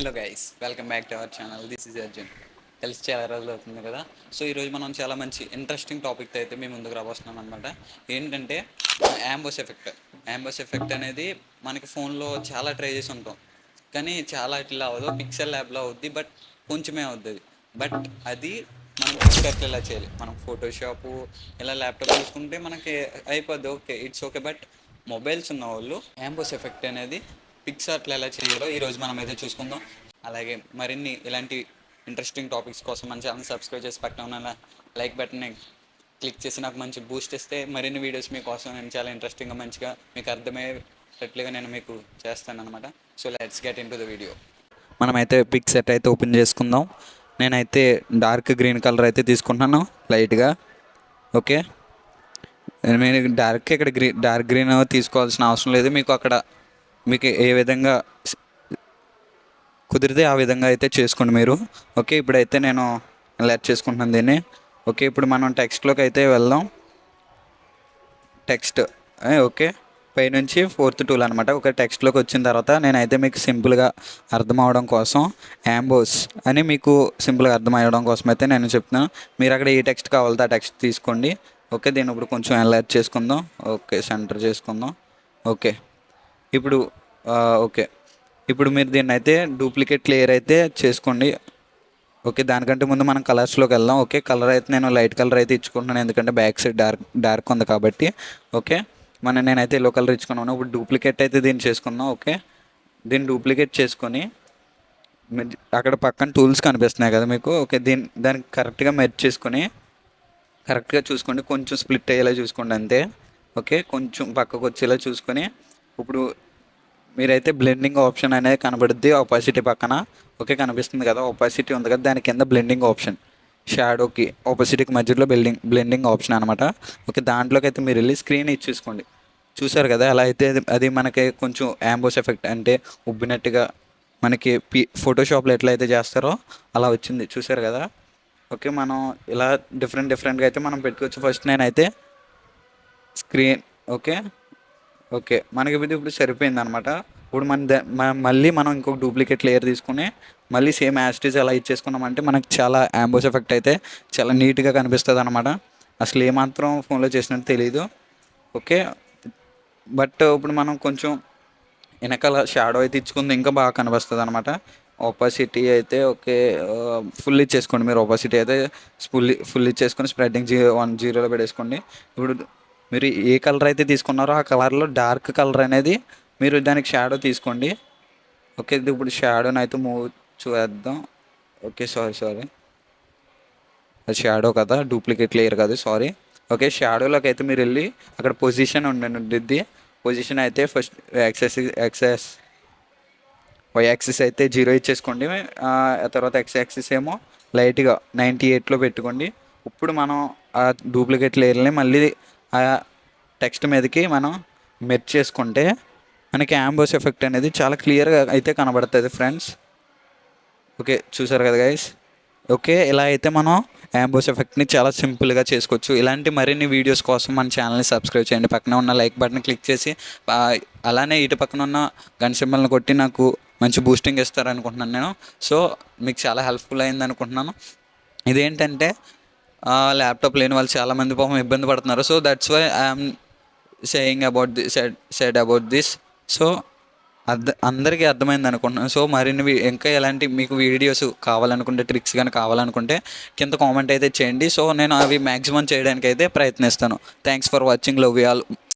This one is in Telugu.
Hello guys, welcome back to our channel. This is Arjun. కలిసి చాలా రోజులు అవుతుంది కదా. సో ఈరోజు మనం చాలా మంచి ఇంట్రెస్టింగ్ టాపిక్తో అయితే మేము ముందుకు రాబోతున్నాం అనమాట. ఏంటంటే యాంబోస్ ఎఫెక్ట్. యాంబోస్ ఎఫెక్ట్ అనేది మనకి ఫోన్లో చాలా ట్రై చేసి ఉంటాం, కానీ చాలా ఇట్లా అవ్వదు. పిక్సెల్ ల్యాబ్లో అవుద్ది, బట్ కొంచెమే అవుతుంది. బట్ అది మనం పిక్చర్కి ఎలా చేయాలి, మనం ఫోటోషాపు ఇలా ల్యాప్టాప్ చూసుకుంటే మనకి అయిపోద్ది, okay, it's okay. But mobiles ఉన్న వాళ్ళు యాంబోస్ ఎఫెక్ట్ అనేది పిక్సార్ట్లో ఎలా చేయాలో ఈరోజు మనం అయితే చూసుకుందాం. అలాగే మరిన్ని ఇలాంటి ఇంట్రెస్టింగ్ టాపిక్స్ కోసం మన ఛానల్ సబ్స్క్రైబ్ చేసి పక్కన ఉన్న లైక్ బటన్ని క్లిక్ చేసి నాకు మంచి బూస్ట్ ఇస్తే మరిన్ని వీడియోస్ మీకోసం నేను చాలా ఇంట్రెస్టింగ్గా మంచిగా మీకు అర్థమయ్యేటట్లుగా నేను మీకు చేస్తాను అనమాట. So let's get in to the video. మనమైతే పిక్ సెట్ అయితే ఓపెన్ చేసుకుందాం. నేనైతే డార్క్ గ్రీన్ కలర్ అయితే తీసుకుంటున్నాను లైట్గా. ఓకే, మీరు ఇక్కడ డార్క్ గ్రీన్ తీసుకోవాల్సిన అవసరం లేదు. మీకు ఏ విధంగా కుదిరితే ఆ విధంగా అయితే చేసుకోండి మీరు. ఓకే, ఇప్పుడైతే నేను లెట్ చేసుకుంటున్నాను దీన్ని. ఓకే, ఇప్పుడు మనం టెక్స్ట్లోకి అయితే వెళ్దాం. టెక్స్ట్ ఓకే, పైనుంచి 4th టూల్ అనమాట. ఒక టెక్స్ట్లోకి వచ్చిన తర్వాత నేనైతే మీకు సింపుల్గా అర్థం అవడం కోసం యాంబోస్ అని మీకు సింపుల్గా అర్థం అవ్వడం కోసం అయితే నేను చెప్తున్నాను. మీరు అక్కడ ఏ టెక్స్ట్ కావాలో ఆ టెక్స్ట్ తీసుకోండి. ఓకే, దీన్ని ఇప్పుడు కొంచెం ఎన్లార్జ్ చేసుకుందాం. ఓకే, సెంటర్ చేసుకుందాం. ఓకే, ఇప్పుడు ఓకే, ఇప్పుడు మీరు దీన్ని అయితే డూప్లికేట్ లేయర్ అయితే చేసుకోండి. ఓకే, దానికంటే ముందు మనం కలర్స్లోకి వెళ్దాం. ఓకే, కలర్ అయితే నేను లైట్ కలర్ అయితే ఇచ్చుకుంటున్నాను, ఎందుకంటే బ్యాక్ సైడ్ డార్క్ ఉంది కాబట్టి. ఓకే, నేనైతే ఎల్లో కలర్ ఇచ్చుకున్నాను. ఇప్పుడు డూప్లికేట్ అయితే దీన్ని చేసుకుందాం. ఓకే, దీన్ని డూప్లికేట్ చేసుకొని అక్కడ పక్కన టూల్స్ కనిపిస్తున్నాయి కదా మీకు. ఓకే, దానికి కరెక్ట్గా మెర్జ్ చేసుకొని కరెక్ట్గా చూసుకోండి, కొంచెం స్ప్లిట్ అయ్యేలా చూసుకోండి అంతే. ఓకే, కొంచెం పక్కకు వచ్చేలా చూసుకొని ఇప్పుడు మీరైతే బ్లెండింగ్ ఆప్షన్ అనేది కనబడుద్ది ఆపోజిటీ పక్కన. ఓకే, కనిపిస్తుంది కదా, ఆపోజిటీ ఉంది కదా, దాని కింద బ్లెండింగ్ ఆప్షన్, షాడోకి ఆపోజిటీకి మధ్యలో బ్లెండింగ్ ఆప్షన్ అనమాట. ఓకే, దాంట్లోకి అయితే మీరు వెళ్ళి స్క్రీన్ ఇచ్చేసుకోండి. చూసారు కదా, అలా అయితే అది మనకి కొంచెం యాంబోస్ ఎఫెక్ట్ అంటే ఉబ్బినట్టుగా మనకి ఫోటోషాప్లో ఎట్లయితే చేస్తారో అలా వచ్చింది. చూసారు కదా. ఓకే, మనం ఇలా డిఫరెంట్గా అయితే మనం పెట్టుకోవచ్చు. ఫస్ట్ నేనైతే స్క్రీన్ ఓకే ఓకే మనకి ఇప్పుడు సరిపోయింది అనమాట. ఇప్పుడు మళ్ళీ మనం ఇంకొక డూప్లికేట్ లేయర్ తీసుకుని మళ్ళీ సేమ్ యాస్టీస్ ఎలా ఇచ్చేసుకున్నామంటే మనకి చాలా యాంబోస్ ఎఫెక్ట్ అయితే చాలా నీట్గా కనిపిస్తుంది అనమాట. అసలు ఏమాత్రం ఫోన్లో చేసినట్టు తెలియదు. ఓకే, బట్ ఇప్పుడు మనం కొంచెం వెనకాల షాడో అయితే ఇచ్చుకుంది ఇంకా బాగా కనిపిస్తుంది అనమాట. ఆపోసిటీ అయితే ఓకే, ఫుల్ ఇచ్చేసుకోండి మీరు. ఆపోసిటీ అయితే ఫుల్ ఇచ్చేసుకొని స్ప్రెడ్డింగ్ 1 0లో పెట్టేసుకోండి. ఇప్పుడు మీరు ఏ కలర్ అయితే తీసుకున్నారో ఆ కలర్లో డార్క్ కలర్ అనేది మీరు దానికి షాడో తీసుకోండి. ఓకే, ఇప్పుడు షాడోని అయితే మూవ్ చేద్దాం. ఓకే, సారీ, అది షాడో కదా, డూప్లికేట్ లేయర్ కాదు, సారీ. ఓకే, షాడోలోకి అయితే మీరు వెళ్ళి అక్కడ పొజిషన్ ఉండిద్ది. పొజిషన్ అయితే ఫస్ట్ వై యాక్సిస్ అయితే 0 ఇచ్చేసుకోండి. ఆ తర్వాత యాక్సిస్ ఏమో లైట్గా 98లో పెట్టుకోండి. ఇప్పుడు మనం ఆ డూప్లికేట్ లేయర్ని మళ్ళీ ఆ టెక్స్ట్ మీదకి మనం మెర్జ్ చేసుకుంటే మనకి యాంబోస్ ఎఫెక్ట్ అనేది చాలా క్లియర్గా అయితే కనబడుతుంది ఫ్రెండ్స్. ఓకే, చూసారు కదా గైస్. ఓకే, ఇలా అయితే మనం యాంబోస్ ఎఫెక్ట్ని చాలా సింపుల్గా చేసుకోవచ్చు. ఇలాంటి మరిన్ని వీడియోస్ కోసం మన ఛానల్ని సబ్స్క్రైబ్ చేయండి. పక్కన ఉన్న లైక్ బటన్ క్లిక్ చేసి అలానే ఇటు పక్కన ఉన్న గన్ సింబల్ని కొట్టి నాకు మంచి బూస్టింగ్ ఇస్తారనుకుంటున్నాను నేను. సో మీకు చాలా హెల్ప్ఫుల్ అయింది అనుకుంటున్నాను. ఇదేంటంటే ల్యాప్టాప్ లేని వాళ్ళు చాలామంది పాపం ఇబ్బంది పడుతున్నారు. So that's why I'm saying about said about this. So అందరికీ అర్థమైంది అనుకుంటున్నాను. సో మరిన్ని ఇంకా ఎలాంటి మీకు వీడియోస్ కావాలనుకుంటే, ట్రిక్స్ కానీ కావాలనుకుంటే కింద కామెంట్ అయితే చేయండి. సో నేను అవి మ్యాక్సిమం చేయడానికి అయితే ప్రయత్నిస్తాను. Thanks for watching. Love you all.